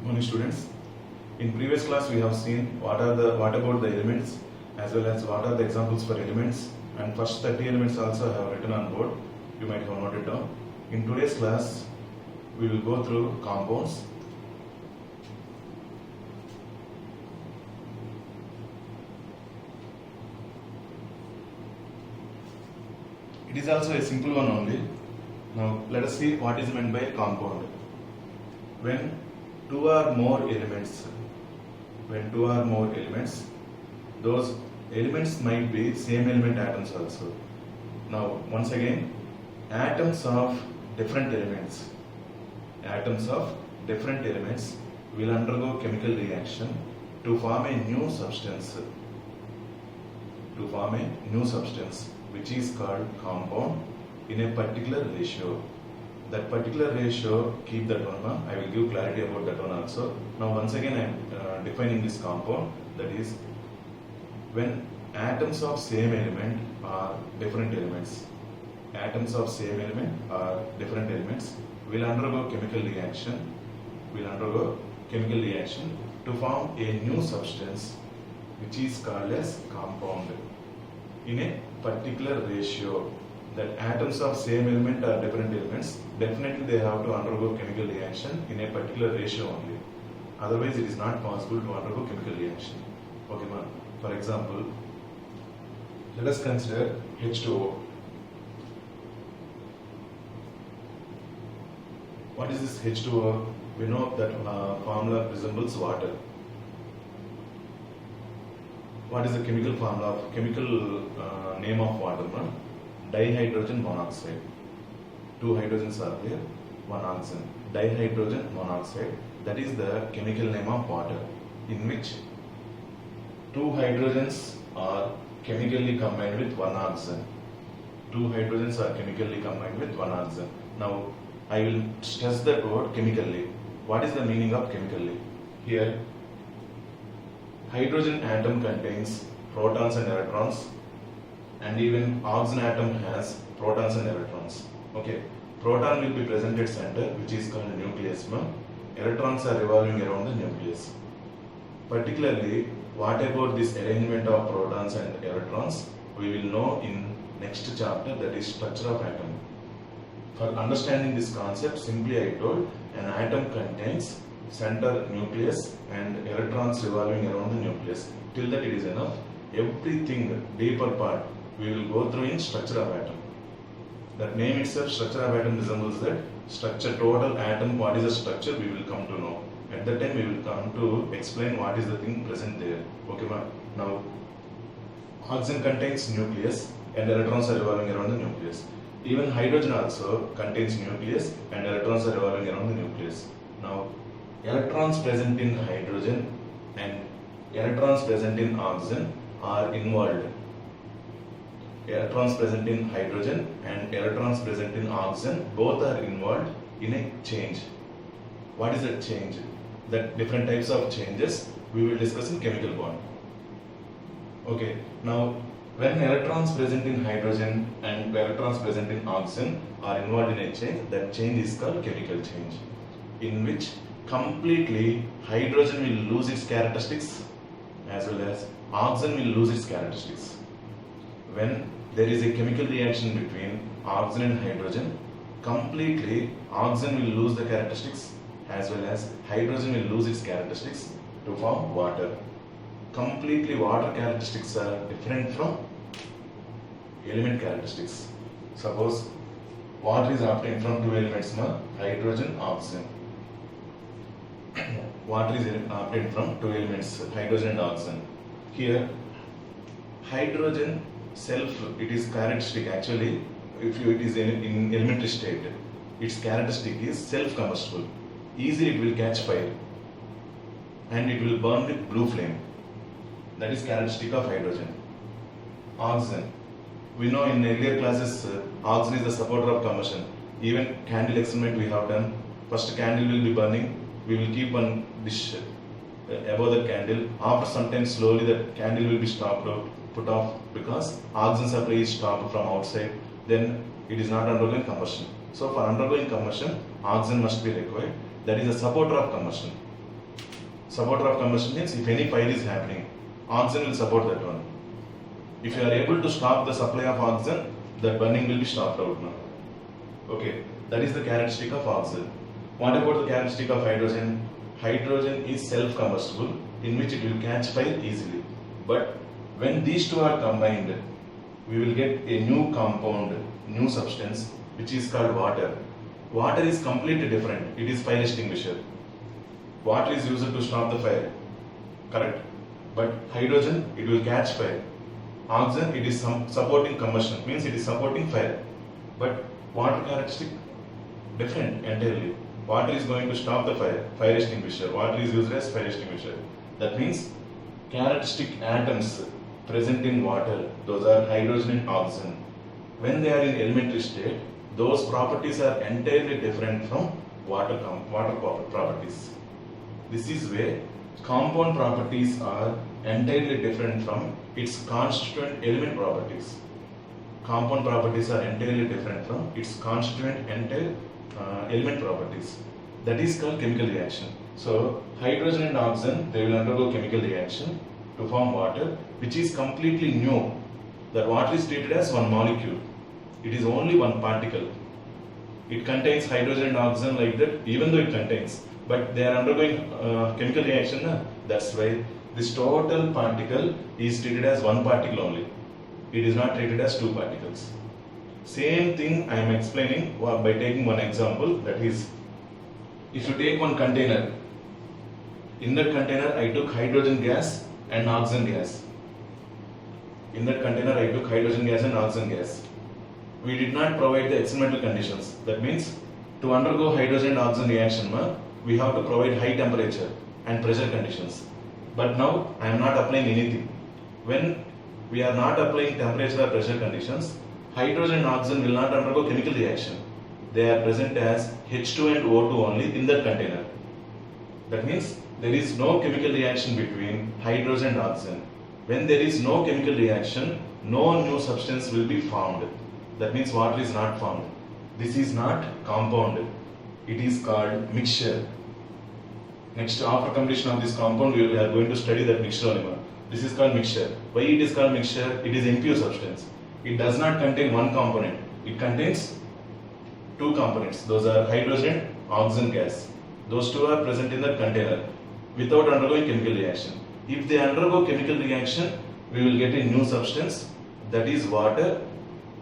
Morning students. In previous class we have seen what about the elements as well as what are the examples for elements, and first 30 elements also I have written on board. You might have noted down. In today's class we will go through compounds. It is also a simple one only. Now let us see what is meant by compound. When two or more elements, those elements might be same element atoms also. Now once again, atoms of different elements will undergo chemical reaction to form a new substance, which is called compound in a particular ratio. That particular ratio, keep that one. I will give clarity about that one also. Now once again I am defining this compound, that is when atoms of same element are different elements, will undergo chemical reaction to form a new substance which is called as compound in a particular ratio. That atoms of same element are different elements, definitely they have to undergo chemical reaction in a particular ratio only. Otherwise it is not possible to undergo chemical reaction. Okay, man. For example, let us consider H2O. What is this H2O? We know that formula resembles water. What is the chemical formula, name of water? Man? Dihydrogen monoxide. Two hydrogens are there, one oxygen. Dihydrogen monoxide, that is the chemical name of water, in which two hydrogens are chemically combined with one oxygen. Now I will stress that word chemically. What is the meaning of chemically? Here, hydrogen atom contains protons and electrons, and even oxygen atom has protons and electrons. Okay, proton will be present at center, which is called nucleus. Electrons are revolving around the nucleus. Particularly, what about this arrangement of protons and electrons? We will know in next chapter, that is structure of atom. For understanding this concept, simply I told an atom contains center nucleus and electrons revolving around the nucleus. Till that it is enough. Everything deeper part we will go through in structure of atom. That name itself, structure of atom, resembles that. Structure, total atom, what is the structure, we will come to know. At that time we will come to explain what is the thing present there. Okay, ma? Now, oxygen contains nucleus and electrons are revolving around the nucleus. Even hydrogen also contains nucleus and electrons are revolving around the nucleus. Now, electrons present in hydrogen and electrons present in oxygen are involved. Electrons present in hydrogen and electrons present in oxygen, both are involved in a change. What is that change? That different types of changes we will discuss in chemical bond. Okay, now when electrons present in hydrogen and electrons present in oxygen are involved in a change, that change is called chemical change, in which completely hydrogen will lose its characteristics as well as oxygen will lose its characteristics. When there is a chemical reaction between oxygen and hydrogen, completely oxygen will lose the characteristics as well as hydrogen will lose its characteristics to form water. Completely water characteristics are different from element characteristics. Suppose water is obtained from two elements, hydrogen, oxygen. Water is obtained from two elements, hydrogen and oxygen. Here, hydrogen self, it is characteristic actually, if it is in elementary state, its characteristic is self-combustible. Easily it will catch fire and it will burn with blue flame. That is characteristic of hydrogen. Oxygen, we know in earlier classes, oxygen is the supporter of combustion. Even candle experiment we have done. First candle will be burning, we will keep one dish above the candle. After some time slowly the candle will be stopped out, put off, because oxygen supply is stopped from outside. Then it is not undergoing combustion. So for undergoing combustion, oxygen must be required. That is a supporter of combustion. Supporter of combustion means if any fire is happening, oxygen will support that one. If you are able to stop the supply of oxygen, that burning will be stopped out now. Okay, that is the characteristic of oxygen. What about the characteristic of hydrogen? Hydrogen is self-combustible, in which it will catch fire easily. But when these two are combined, we will get a new compound, new substance, which is called water. Water is completely different. It is fire extinguisher. Water is used to stop the fire, correct? But hydrogen, it will catch fire. Oxygen, it is supporting combustion, means it is supporting fire. But water characteristic, different entirely. Water is going to stop the fire, fire extinguisher. Water is used as fire extinguisher. That means characteristic atoms present in water, those are hydrogen and oxygen. When they are in elementary state, those properties are entirely different from water properties. This is where compound properties are entirely different from its constituent element properties. Compound properties are entirely different from its constituent element properties. That is called chemical reaction. So hydrogen and oxygen, they will undergo chemical reaction to form water, which is completely new. That water is treated as one molecule. It is only one particle. It contains hydrogen and oxygen like that, even though it contains, but they are undergoing chemical reaction. That's why this total particle is treated as one particle only. It is not treated as two particles. Same thing I am explaining by taking one example, that is, if you take one container, in that container I took hydrogen gas and oxygen gas. In that container I took hydrogen gas and oxygen gas. We did not provide the experimental conditions. That means to undergo hydrogen and oxygen reaction, we have to provide high temperature and pressure conditions. But now I am not applying anything. When we are not applying temperature or pressure conditions, hydrogen and oxygen will not undergo chemical reaction. They are present as H2 and O2 only in that container. That means there is no chemical reaction between hydrogen and oxygen. When there is no chemical reaction, no new substance will be formed. That means water is not formed. This is not compound. It is called mixture. Next, after completion of this compound, we are going to study that mixture only. This is called mixture. Why it is called mixture? It is impure substance. It does not contain one component. It contains two components. Those are hydrogen and oxygen gas. Those two are present in the container without undergoing chemical reaction. If they undergo chemical reaction, we will get a new substance, that is water.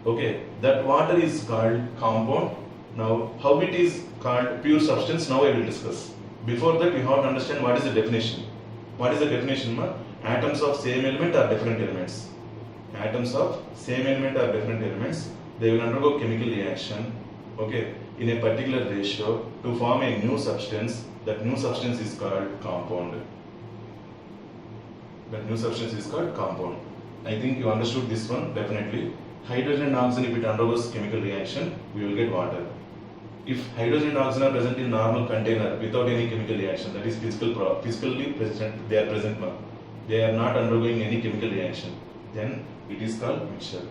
Okay, that water is called compound. Now, how it is called pure substance, now I will discuss. Before that, we have to understand what is the definition. What is the definition? Atoms of same element are different elements. Atoms of same element are different elements. They will undergo chemical reaction, okay, in a particular ratio to form a new substance. That new substance is called compound. That new substance is called compound. I think you understood this one definitely. Hydrogen and oxygen, if it undergoes chemical reaction, we will get water. If hydrogen and oxygen are present in normal container without any chemical reaction, that is physically present, they are present now. They are not undergoing any chemical reaction. Then it is called mixture.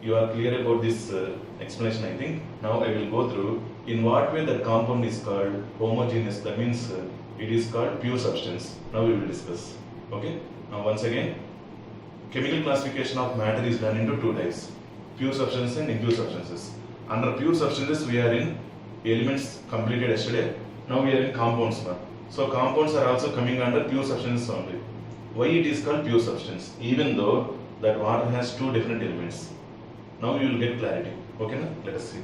You are clear about this explanation, I think. Now I will go through in what way the compound is called homogeneous. That means it is called pure substance. Now we will discuss. Okay. Now once again, chemical classification of matter is done into two types: pure substances and impure substances. Under pure substances, we are in elements completed yesterday. Now we are in compounds now. So compounds are also coming under pure substances only. Why it is called pure substance? Even though that water has two different elements. Now you will get clarity. Okay, na? Let us see.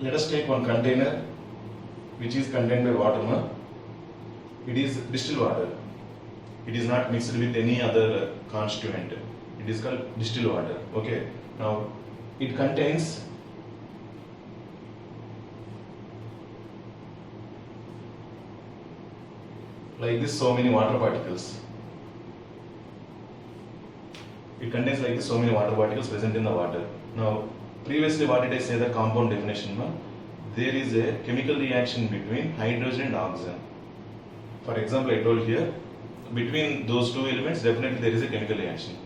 Let us take one container which is contained by water. It is distilled water. It is not mixed with any other constituent. It is called distilled water. Okay. Now it contains like this so many water particles. It contains like this so many water particles present in the water. Now previously what did I say the compound definition? There is a chemical reaction between hydrogen and oxygen. For example, I told here, between those two elements definitely there is a chemical reaction.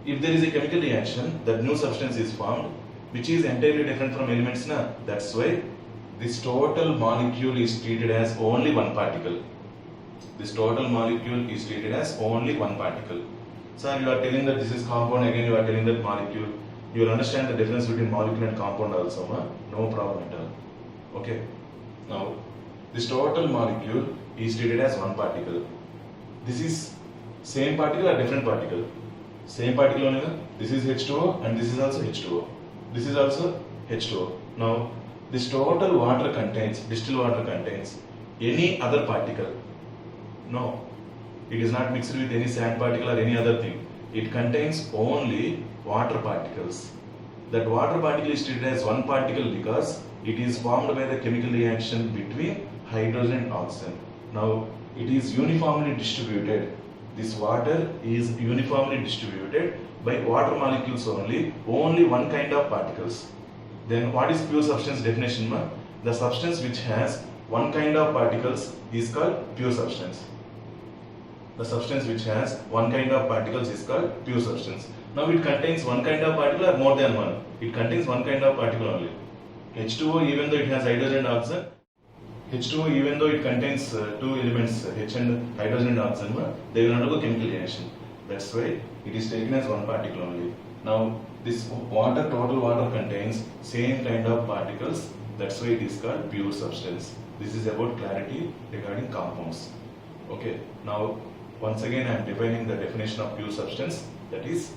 If there is a chemical reaction, that new substance is formed, which is entirely different from elements. That's why this total molecule is treated as only one particle. This total molecule is treated as only one particle. Sir, you are telling that this is compound, again you are telling that molecule. You will understand the difference between molecule and compound also, no problem at all. Okay. Now, this total molecule is treated as one particle. This is same particle or different particle? Same particle only. This is H2O and this is also H2O. This is also H2O. Now, this total water contains, distilled water contains any other particle? No. It is not mixed with any sand particle or any other thing. It contains only water particles. That water particle is treated as one particle because it is formed by the chemical reaction between hydrogen and oxygen. Now, it is uniformly distributed. This water is uniformly distributed by water molecules only one kind of particles. Then what is pure substance definition? The substance which has one kind of particles is called pure substance. The substance which has one kind of particles is called pure substance. Now it contains one kind of particle or more than one? It contains one kind of particle only. H2O, even though it has hydrogen and oxygen, H2O, even though it contains two elements, H and hydrogen and oxygen, they will undergo chemical reaction. That's why it is taken as one particle only. Now, this water, total water contains same kind of particles. That's why it is called pure substance. This is about clarity regarding compounds. Okay. Now, once again, I am defining the definition of pure substance. That is,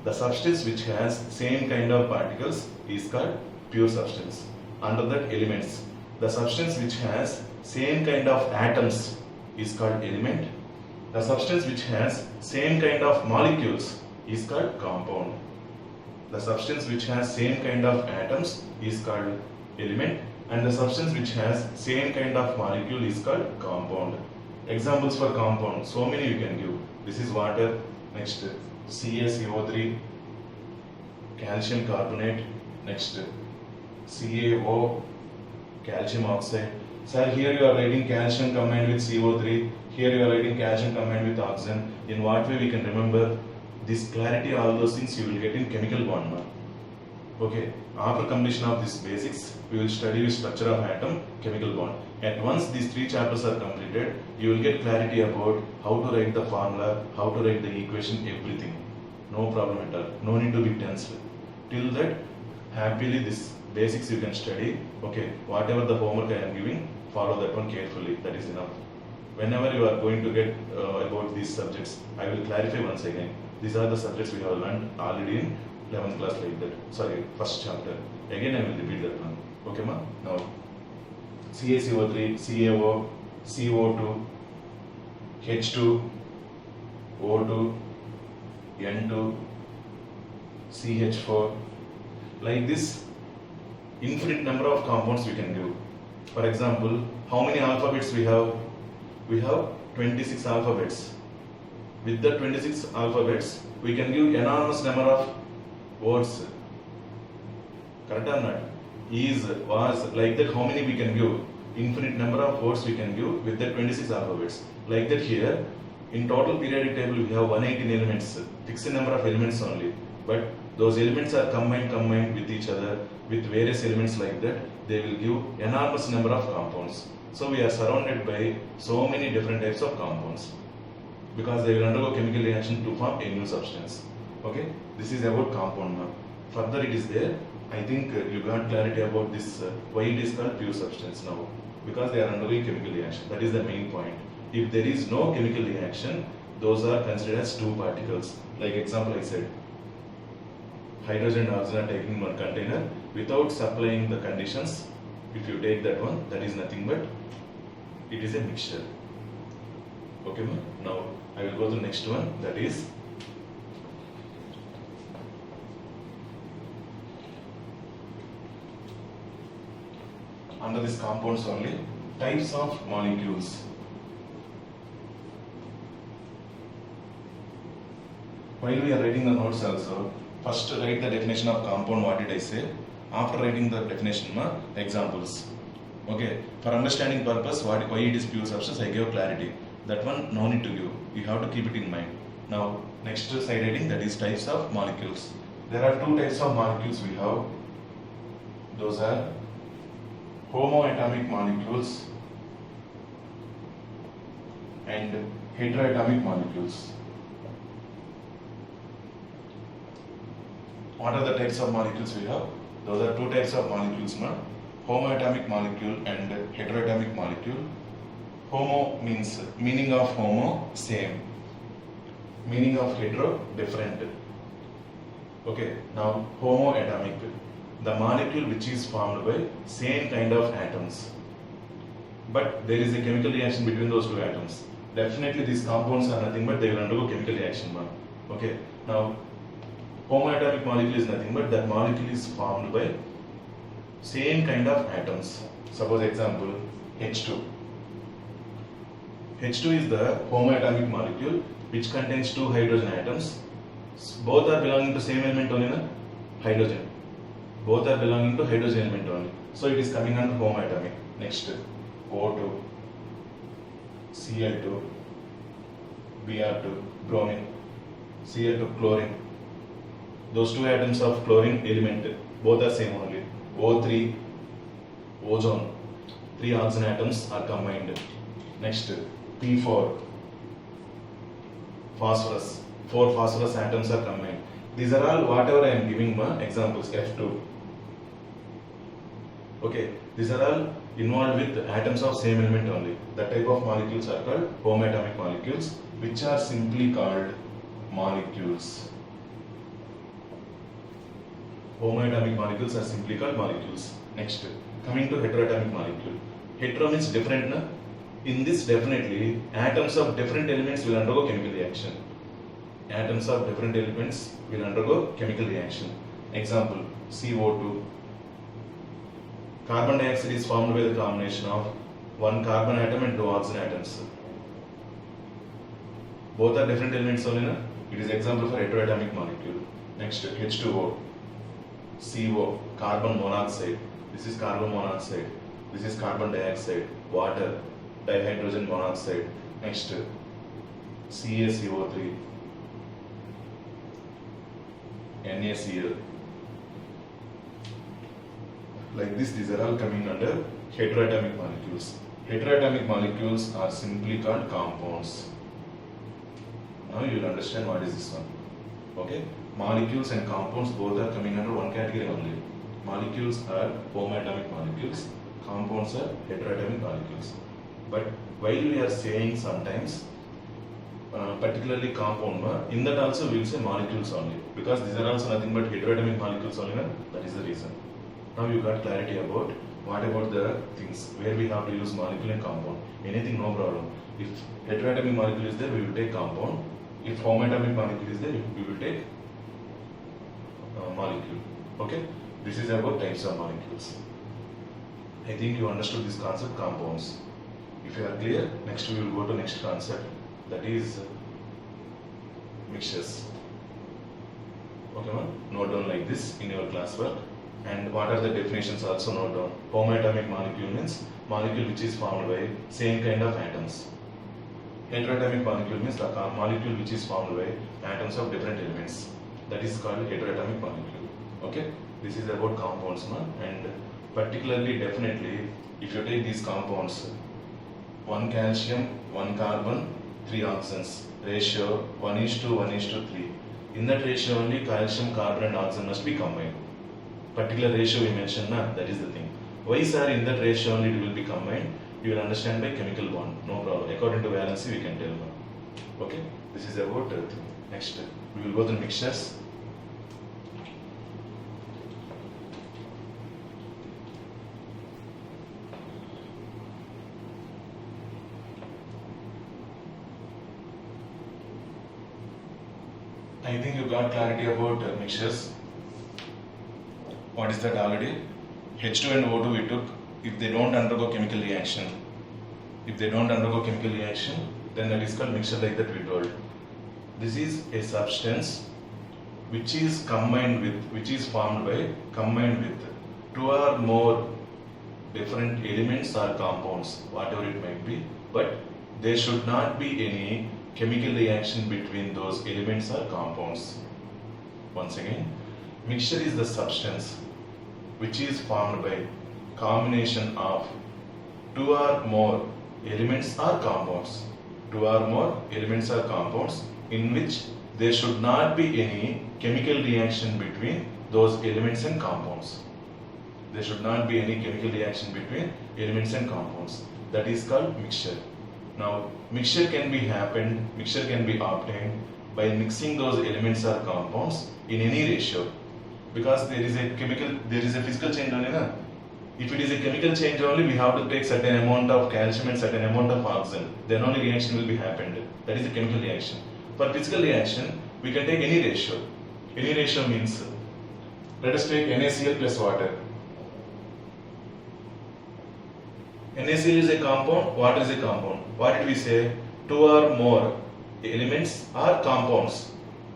the substance which has same kind of particles is called pure substance. Under that, elements. The substance which has same kind of atoms is called element. The substance which has same kind of molecules is called compound. The substance which has same kind of atoms is called element, and the substance which has same kind of molecule is called compound. Examples for compound, so many you can give. This is water, next CaCO3, calcium carbonate, next CaO, calcium oxide. Sir, here you are writing calcium combined with CO3, here you are writing calcium combined with oxygen. In what way we can remember? This clarity, all those things you will get in chemical bond. Okay, after completion of this basics, we will study the structure of atom, chemical bond. And once these three chapters are completed, you will get clarity about how to write the formula, how to write the equation, everything. No problem at all. No need to be tense. Till that, happily this basics you can study. Okay, whatever the homework I am giving, follow that one carefully. That is enough. Whenever you are going to get about these subjects, I will clarify once again. These are the subjects we have learned already in 11th class like that. Sorry, first chapter. Again I will repeat that one. Okay, ma? Now, CaCO3, CaO, CO2, H2, O2, N2, CH4. Like this, infinite number of compounds we can give. For example, how many alphabets we have? We have 26 alphabets. With the 26 alphabets, we can give enormous number of words. Correct or not? Is, was, like that, how many we can give? Infinite number of words we can give with the 26 alphabets. Like that here, in total periodic table we have 118 elements, fixed number of elements only. But those elements are combined with each other, with various elements like that, they will give enormous number of compounds. So we are surrounded by so many different types of compounds, because they will undergo chemical reaction to form a new substance. Okay, this is about compound now. Further it is there. I think you got clarity about this, why it is called pure substance now. Because they are undergoing chemical reaction. That is the main point. If there is no chemical reaction, those are considered as two particles. Like example I said, hydrogen and oxygen are taken in one container without supplying the conditions. If you take that one, that is nothing but it is a mixture. Okay, ma? Now I will go to the next one, that is under this compounds only, types of molecules. While we are writing the notes also, first write the definition of compound, what did I say? After writing the definition, examples. Okay, for understanding purpose, why it is pure substance, I gave clarity. That one no need to give, you have to keep it in mind. Now, next side heading, that is types of molecules. There are two types of molecules we have. Those are homoatomic molecules and heteroatomic molecules. What are the types of molecules we have? Those are two types of molecules, homoatomic molecule and heteroatomic molecule. Homo means, meaning of homo, same. Meaning of hetero, different. Okay, now homoatomic, the molecule which is formed by same kind of atoms, but there is a chemical reaction between those two atoms. Definitely these compounds are nothing but they will undergo chemical reaction. Okay, now homoatomic molecule is nothing but that molecule is formed by same kind of atoms. Suppose example H2. H2 is the homoatomic molecule which contains two hydrogen atoms. Both are belonging to same element only, hydrogen. Both are belonging to hydrogen element only. So it is coming under homoatomic. Next, O2, Cl2, Br2, bromine, Cl2, chlorine. Those two atoms of chlorine element, both are same only. O3, ozone. Three oxygen atoms are combined. Next, P4, phosphorus. Four phosphorus atoms are combined. These are all whatever I am giving examples. F2. Okay, these are all involved with atoms of same element only. That type of molecules are called homoatomic molecules, which are simply called molecules. Homoatomic molecules are simply called molecules. Next, coming to heteroatomic molecule. Hetero means different, na? In this, definitely atoms of different elements will undergo chemical reaction. Atoms of different elements will undergo chemical reaction. Example, CO2. Carbon dioxide is formed by the combination of one carbon atom and two oxygen atoms. Both are different elements only, na? It is example for heteroatomic molecule. Next, H2O, CO, carbon monoxide. This is carbon monoxide. This is carbon dioxide, water, dihydrogen monoxide. Next, CaCO3, NaCl. Like this, these are all coming under heteroatomic molecules. Heteroatomic molecules are simply called compounds. Now you will understand what is this one. Okay, molecules and compounds both are coming under one category only. Molecules are homoatomic molecules, compounds are heteroatomic molecules. But while we are saying sometimes, particularly compound, in that also we will say molecules only, because these are also nothing but heteroatomic molecules only, that is the reason. Now you got clarity about what about the things where we have to use molecule and compound. Anything, no problem. If heteroatomic molecule is there, we will take compound. If homoatomic molecule is there, we will take molecule. Okay, this is about types of molecules. I think you understood this concept, compounds. If you are clear, next we will go to next concept, that is mixtures. Okay, note down like this in your classwork. And what are the definitions also note down. Homoatomic molecule means molecule which is formed by same kind of atoms. Heteroatomic molecule means the molecule which is formed by atoms of different elements. That is called heteroatomic molecule. Okay, this is about compounds, and particularly, definitely, if you take these compounds, one calcium, one carbon, three oxygens, ratio 1:1:3. In that ratio only calcium, carbon and oxygen must be combined. Particular ratio we mentioned, that is the thing. Why sir, in that ratio only it will be combined? You will understand by chemical bond, no problem. According to valency we can tell. Okay, this is about next. We will go to mixtures. I think you got clarity about mixtures. What is that already? H2 and O2 we took. If they don't undergo chemical reaction, then that is called mixture, like that we told. This is a substance which is combined with two or more different elements or compounds, whatever it might be, but there should not be any chemical reaction between those elements or compounds. Once again, mixture is the substance which is formed by combination of two or more elements or compounds. Two or more elements or compounds in which there should not be any chemical reaction between those elements and compounds. There should not be any chemical reaction between elements and compounds. That is called mixture. Now, mixture can be obtained by mixing those elements or compounds in any ratio, because there is a physical change only, na? If it is a chemical change only, we have to take certain amount of calcium and certain amount of oxygen. Then only reaction will be happened. That is a chemical reaction. For physical reaction, we can take any ratio. Any ratio means, let us take NaCl plus water. NaCl is a compound, water is a compound. What did we say? Two or more elements or compounds.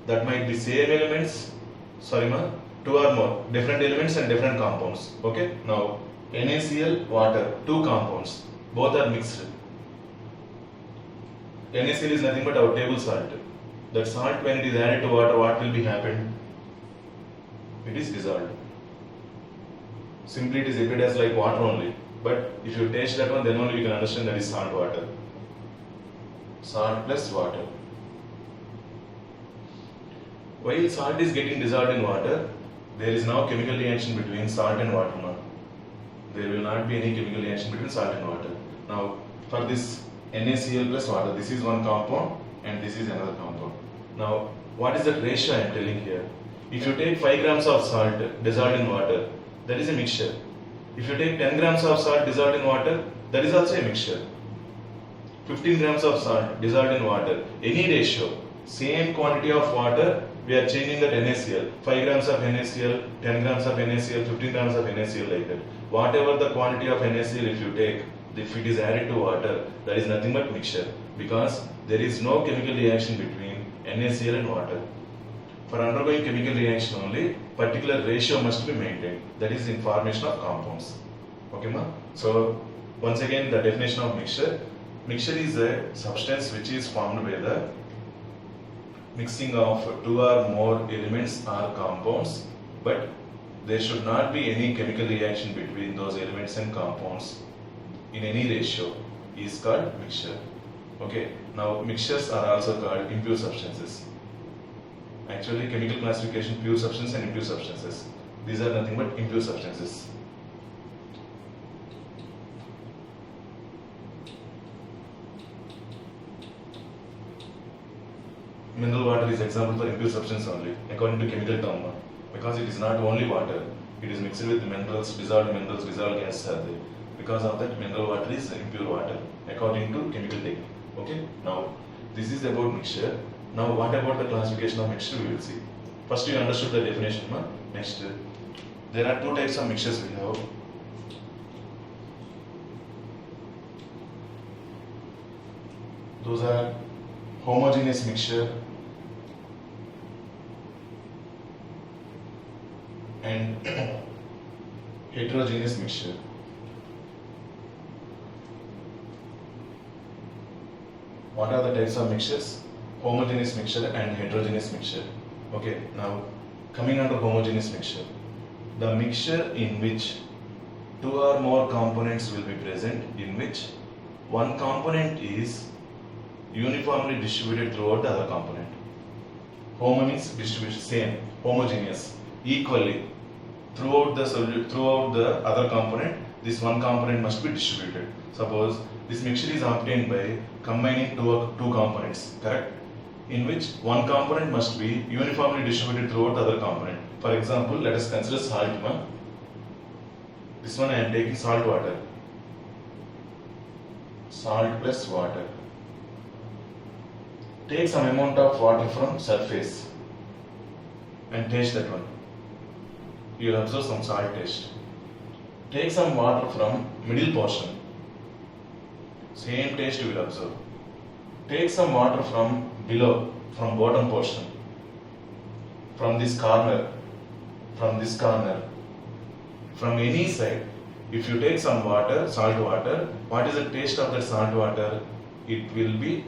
That might be same elements, two or more different elements and different compounds. Okay? Now, NaCl, water, two compounds, both are mixed. NaCl is nothing but our table salt. That salt, when it is added to water, what will be happened? It is dissolved. Simply it is appeared as like water only. But if you taste that one, then only you can understand that is salt water. Salt plus water. While salt is getting dissolved in water, there is now chemical reaction between salt and water now. There will not be any chemical reaction between salt and water. Now, for this NaCl plus water, this is one compound and this is another compound. Now, what is that ratio I am telling here? If you take 5 grams of salt dissolved in water, that is a mixture. If you take 10 grams of salt dissolved in water, that is also a mixture. 15 grams of salt dissolved in water, any ratio, same quantity of water, we are changing that NaCl. 5 grams of NaCl, 10 grams of NaCl, 15 grams of NaCl, like that. Whatever the quantity of NaCl if you take, if it is added to water, that is nothing but mixture, because there is no chemical reaction between NaCl and water. For undergoing chemical reaction only, particular ratio must be maintained. That is in formation of compounds. Okay, ma? So, once again, the definition of mixture. Mixture is a substance which is formed by the mixing of two or more elements or compounds, but there should not be any chemical reaction between those elements and compounds in any ratio is called mixture. Okay, now mixtures are also called impure substances. Actually, chemical classification, pure substance and impure substances. These are nothing but impure substances. Mineral water is example for impure substance only, according to chemical term, because it is not only water, it is mixed with minerals, dissolved gases are there. Because of that, mineral water is impure water, according to chemical technique. Okay, now this is about mixture. Now, what about the classification of mixture? We will see. First, you understood the definition. Next, there are two types of mixtures we have. Those are homogeneous mixture and heterogeneous mixture. What are the types of mixtures? Homogeneous mixture and heterogeneous mixture. Okay, now coming under homogeneous mixture, the mixture in which two or more components will be present, in which one component is uniformly distributed throughout the other component. Homo means distribution, same, homogeneous, equally throughout the other component. This one component must be distributed. Suppose this mixture is obtained by combining two components, correct? In which one component must be uniformly distributed throughout the other component. For example, let us consider salt. This one I am taking salt water. Salt plus water. Take some amount of water from surface and taste that one. You will observe some salt taste. Take some water from middle portion. Same taste you will observe. Take some water from below, from bottom portion, from this corner, from any side. If you take some water, salt water, what is the taste of that salt water? It will be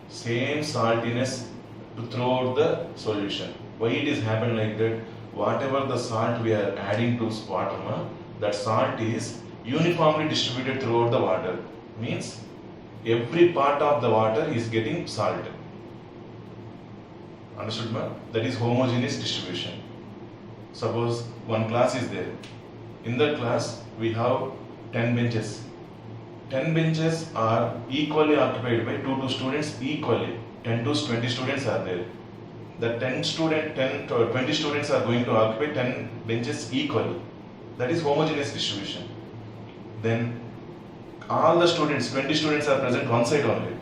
same saltiness to throughout the solution. Why it is happen like that? Whatever the salt we are adding to water, that salt is uniformly distributed throughout the water. Means every part of the water is getting salt. Understood, ma? That is homogeneous distribution. Suppose one class is there. In that class, we have 10 benches. 10 benches are equally occupied by 2 students equally. 10 to 20 students are there. The 10 to 20 students are going to occupy 10 benches equally. That is homogeneous distribution. Then all the students, 20 students are present one side only.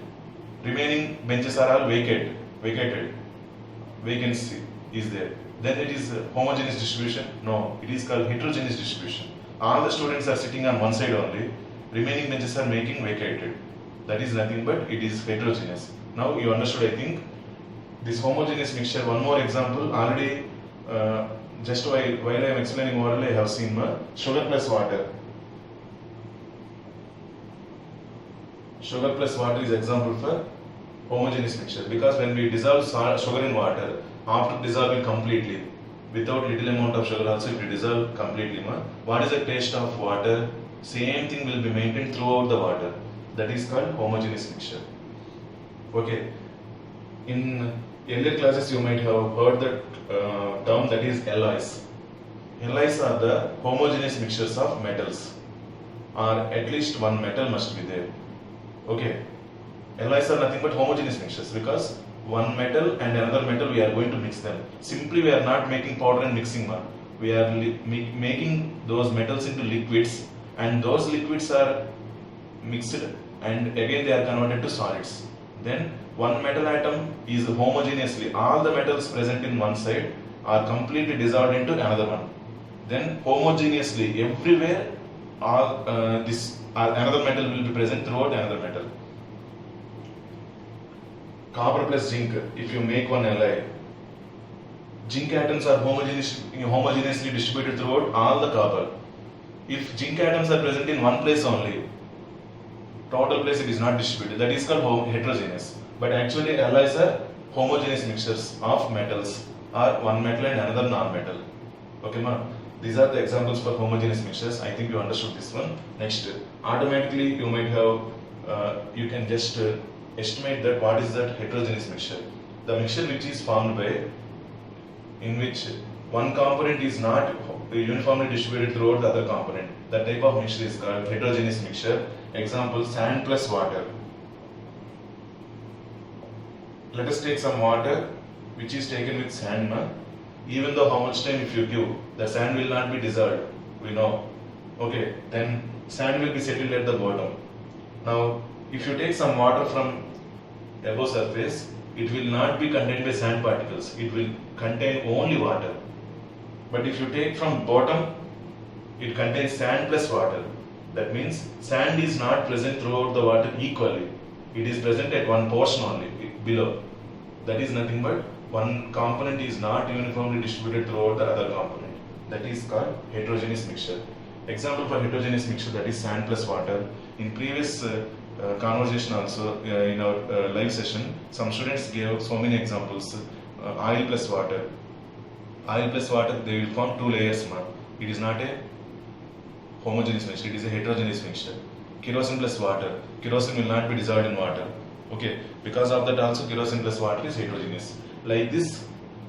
Remaining benches are all vacated. Vacancy is there. Then it is homogeneous distribution? No, it is called heterogeneous distribution. All the students are sitting on one side only. Remaining benches are making vacated. That is nothing but it is heterogeneous. Now you understood, I think, this homogeneous mixture. One more example. Already, just while I am explaining orally, I have seen sugar plus water. Sugar plus water is example for homogeneous mixture, because when we dissolve sugar in water, after dissolving completely, without little amount of sugar also, if we dissolve completely, what is the taste of water? Same thing will be maintained throughout the water. That is called homogeneous mixture. Okay. In earlier classes, you might have heard that term, that is alloys. Alloys are the homogeneous mixtures of metals, or at least one metal must be there. Okay. Alloys are nothing but homogeneous mixtures, because one metal and another metal we are going to mix them. Simply we are not making powder and mixing one. We are making those metals into liquids, and those liquids are mixed and again they are converted to solids. Then one metal atom is homogeneously, all the metals present in one side are completely dissolved into another one. Then homogeneously everywhere another metal will be present throughout another metal. Copper plus zinc, if you make one alloy, zinc atoms are homogeneously distributed throughout all the copper. If zinc atoms are present in one place only, total place it is not distributed. That is called heterogeneous. But actually alloys are homogeneous mixtures of metals, or one metal and another non-metal. Okay, ma? These are the examples for homogeneous mixtures. I think you understood this one. Next, automatically you might have, you can just estimate that what is that heterogeneous mixture. The mixture which is formed by, in which one component is not uniformly distributed throughout the other component. That type of mixture is called heterogeneous mixture. Example, sand plus water. Let us take some water which is taken with sand. Even though how much time if you give, the sand will not be dissolved, we know. Okay, then sand will be settled at the bottom. Now, if you take some water from above surface, it will not be contained by sand particles, it will contain only water. But if you take from bottom, it contains sand plus water. That means sand is not present throughout the water equally. It is present at one portion only, below. That is nothing but one component is not uniformly distributed throughout the other component. That is called heterogeneous mixture. Example for heterogeneous mixture, that is sand plus water. In previous conversation also, in our live session, some students gave so many examples. Oil plus water. Oil plus water, they will form two layers. It is not a homogeneous mixture, it is a heterogeneous mixture. Kerosene plus water. Kerosene will not be dissolved in water. Okay, because of that also kerosene plus water is heterogeneous. Like this,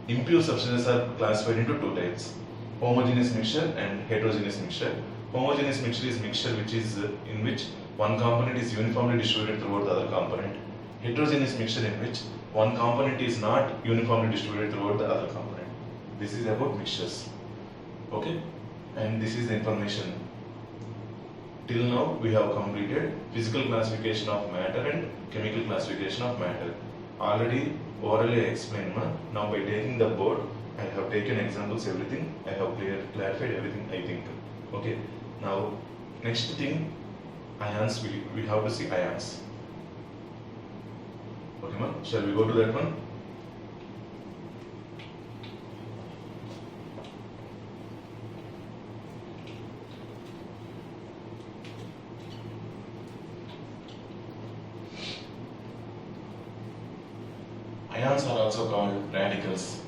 impure substances are classified into two types: homogeneous mixture and heterogeneous mixture. Homogeneous mixture is mixture which is in which one component is uniformly distributed throughout the other component. Heterogeneous mixture in which one component is not uniformly distributed throughout the other component. This is about mixtures. Okay, and this is the information. Till now we have completed physical classification of matter and chemical classification of matter. Already orally I explained. Now by taking the board, I have taken examples, everything. I have clarified everything, I think. Okay. Now next thing, ions. We have to see ions. Okay, man. Shall we go to that one? Ions are also called radicals.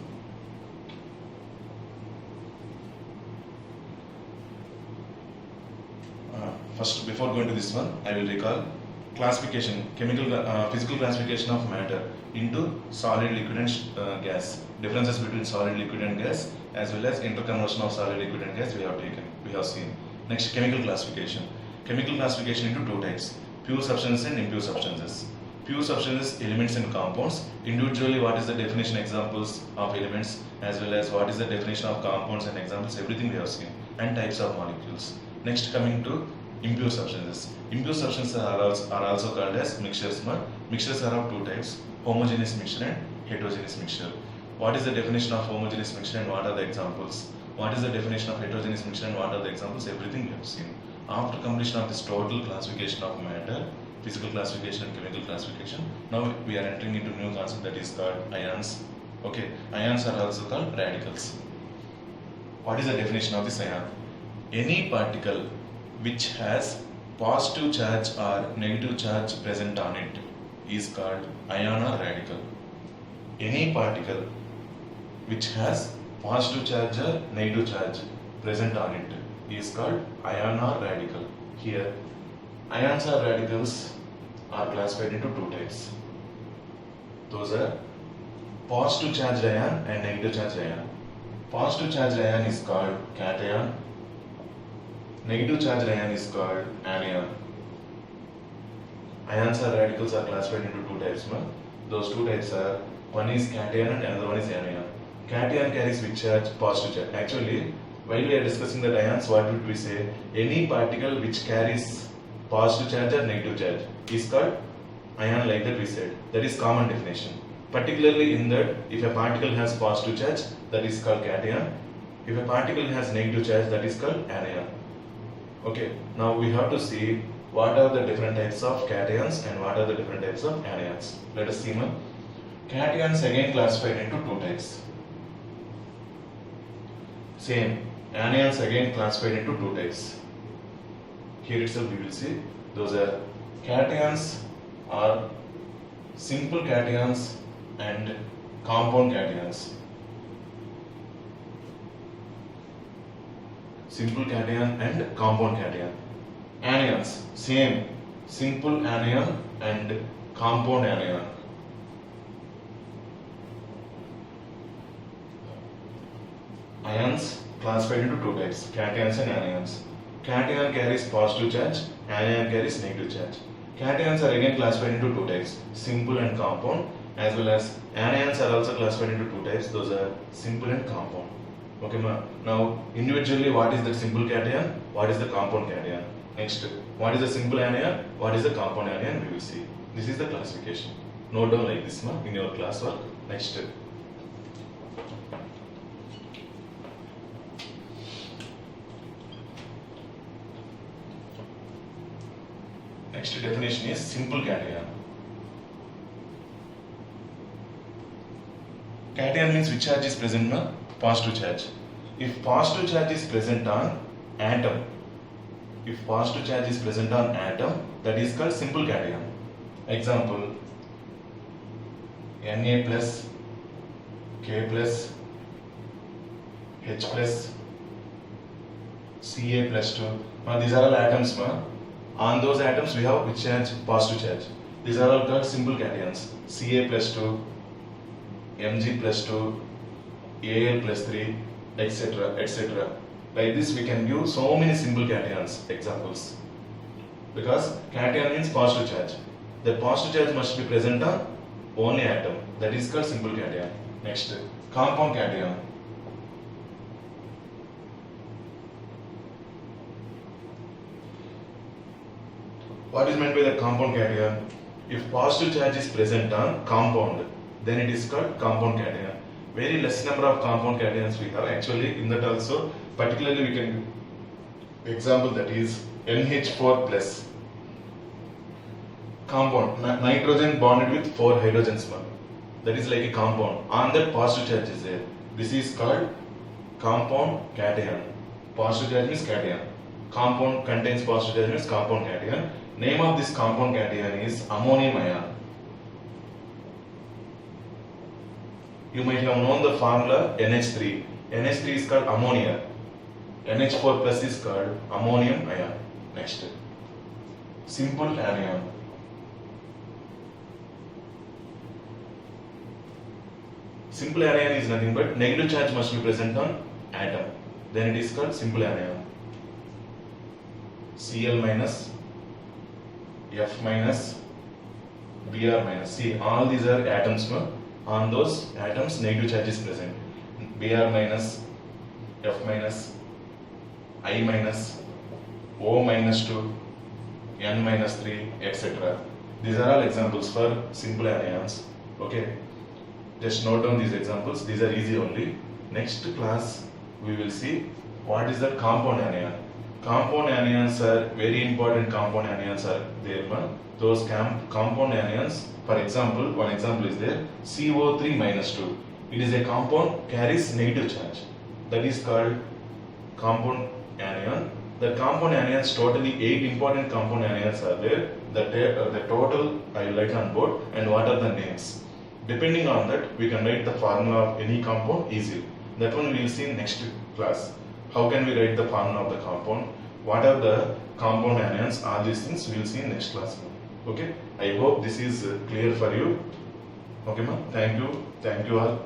First, before going to this one, I will recall classification, physical classification of matter into solid, liquid and gas. Differences between solid, liquid and gas, as well as interconversion of solid, liquid and gas we have seen. Next, chemical classification. Chemical classification into two types, pure substances and impure substances. Pure substances, elements and compounds. Individually, what is the definition, examples of elements, as well as what is the definition of compounds and examples, everything we have seen, and types of molecules. Next, coming to impure substances. Impure substances are also called as mixtures. Mixtures are of two types, homogeneous mixture and heterogeneous mixture. What is the definition of homogeneous mixture and what are the examples? What is the definition of heterogeneous mixture and what are the examples? Everything we have seen. After completion of this total classification of matter, physical classification and chemical classification, now we are entering into new concept that is called ions. Okay, ions are also called radicals. What is the definition of this ion? Any particle which has positive charge or negative charge present on it is called ion or radical. Any particle which has positive charge or negative charge present on it is called ion or radical. Here, ions or radicals are classified into two types. Those are positive charged ion and negative charged ion. Positive charged ion is called cation. Negative charged ion is called anion. Ions or radicals are classified into two types. Those two types are, one is cation and another one is anion. Cation carries which charge? Positive charge. Actually, while we are discussing the ions, what would we say? Any particle which carries positive charge or negative charge is called ion, like that we said. That is common definition. Particularly in that, if a particle has positive charge, that is called cation. If a particle has negative charge, that is called anion. Okay, now we have to see what are the different types of cations and what are the different types of anions. Let us see now. Cations again classified into two types. Same, anions again classified into two types. Here itself we will see those are cations are simple cations and compound cations. Simple cation and compound cation. Anions, same, simple anion and compound anion. Ions classified into two types, cations and anions. Cation carries positive charge, anion carries negative charge. Cations are again classified into two types, simple and compound, as well as anions are also classified into two types, those are simple and compound. Okay, now individually what is the simple cation, what is the compound cation? Next, what is the simple anion, what is the compound anion, we will see. This is the classification. Note down like this in your classwork. Next. Next definition is simple cation. Cation means which charge is present na? Positive charge. If positive charge is present on atom, that is called simple cation. Example, Na plus, K plus, H plus, Ca plus 2. Now these are all atoms. On those atoms we have which charge? Positive charge. These are all called simple cations. Ca plus 2, Mg plus 2, Al plus 3, etc. etc. Like this we can give so many simple cations examples. Because cation means positive charge. The positive charge must be present on only atom. That is called simple cation. Next, compound cation. What is meant by the compound cation? If positive charge is present on compound, then it is called compound cation. Very less number of compound cations we have. Actually, in that also, particularly we can example that is NH4 plus. Compound, nitrogen bonded with 4 hydrogens. That is like a compound. On that positive charge is there. This is called compound cation. Positive charge means cation. Compound contains positive charge means compound cation. Name of this compound cation is ammonium ion. You might have known the formula NH3. NH3 is called ammonia. NH4 plus is called ammonium ion. Next, simple anion. Simple anion is nothing but negative charge must be present on atom. Then it is called simple anion. Cl minus, F minus, Br minus. See, all these are atoms. On those atoms, negative charge is present. Br minus, F minus, I minus, O minus 2, N minus 3, etc. These are all examples for simple anions. Okay. Just note down these examples. These are easy only. Next class, we will see what is the compound anion. Compound anions are very important. Compound anions are there. Those compound anions, for example, one example is there, CO3 minus 2. It is a compound carries negative charge. That is called compound anion. The compound anions, totally 8 important compound anions are there. The total I will write on board, and what are the names. Depending on that, we can write the formula of any compound easily. That one we will see in next class. How can we write the formula of the compound? What are the compound anions? All these things we will see in next class. Okay. I hope this is clear for you. Okay, ma'am. Thank you. Thank you all.